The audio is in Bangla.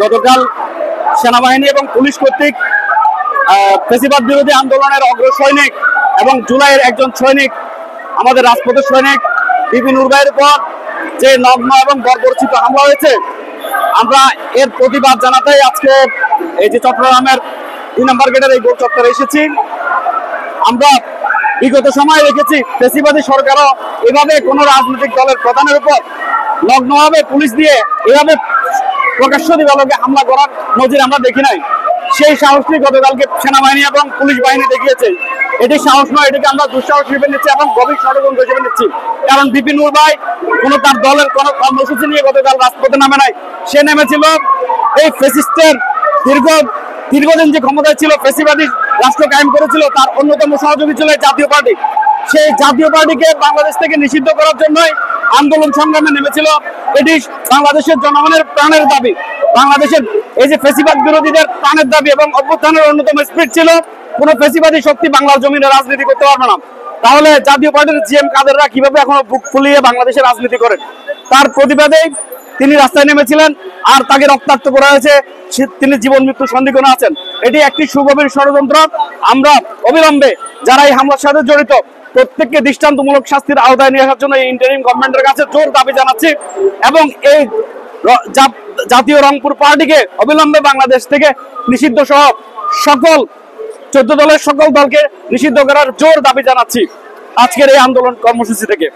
গতকাল সেনাবাহিনী এবং পুলিশ কর্তৃক ফ্যাসিবাদ বিরোধী আন্দোলনের অগ্র সৈনিক এবং জুলাইয়ের একজন সৈনিক, আমাদের রাজপথের সৈনিক বিপিন উরবাইয়ের উপর যে নগ্ন এবং বর্বরচিত হামলা হয়েছে, আমরা এর প্রতিবাদ জানাতেই আজকে এই যে চট্টগ্রামের 2 নম্বর গেটের এই গোল চত্বরে এসেছি। আমরা বিগত সময় দেখেছি ফ্যাসিবাদী সরকারও এভাবে কোন রাজনৈতিক দলের প্রধানের উপর নগ্নভাবে পুলিশ দিয়ে এভাবে প্রকাশ্য দিবালোকে হামলা করার নজির আমরা দেখি নাই। সেই সাহসটি গতকালকে সেনাবাহিনী এবং পুলিশ বাহিনী দেখিয়েছে। এটি সাহস নয়, এটিকে আমরা দুঃসাহস হিসেবে নিচ্ছি এবং গভীর ষড়যন্ত্র হিসেবে নিচ্ছি। কারণ বিপিন উরবাই কোনো তার দলের কোনো কর্মসূচি নিয়ে গতকাল রাজপথে নামে নাই। সে নেমেছিল এই ফ্যাসিস্টের দীর্ঘদিন যে ক্ষমতায় ছিল, ফ্যাসিবাদী রাষ্ট্র কায়েম করেছিল, তার অন্যতম সহযোগী ছিল জাতীয় পার্টি। সেই জাতীয় পার্টিকে বাংলাদেশ থেকে নিষিদ্ধ করার জন্যই আন্দোলন সংগ্রামে নেমেছিল। এটি বাংলাদেশের জনগণের প্রাণের দাবি, বাংলাদেশের এই যে ফ্যাসিবাদ বিরোধীদের প্রাণের দাবি এবং অভ্যুত্থানের অন্যতম স্পিরিট ছিল। কোন ফ্যাসিবাদী শক্তি বাংলার জমিনে রাজনীতি করতে পারবে না। তাহলে জাতীয় পার্টির জিএম কাদেররা কিভাবে এখনো বুক ফুলিয়ে বাংলাদেশের রাজনীতি করেন? তার প্রতিবাদেই তিনি রাস্তায় নেমেছিলেন, আর তাকে রক্তাক্ত করা হয়েছে। তিনি জীবন মৃত্যু সন্ধিক্ষণে আছেন। এটি একটি সুগভীর ষড়যন্ত্র। আমরা অবিলম্বে যারা এই হামলার সাথে জড়িত প্রত্যেককে দৃষ্টান্তমূলক শাস্তির আওতায় নিয়ে আসার জন্য ইন্টারিম গভর্নমেন্টের কাছে জোর দাবি জানাচ্ছি এবং এই জাতীয় রংপুর পার্টিকে অবিলম্বে বাংলাদেশ থেকে নিষিদ্ধ সহ সকল 14 দলের সকল দলকে নিষিদ্ধ করার জোর দাবি জানাচ্ছি আজকের এই আন্দোলন কর্মসূচি থেকে।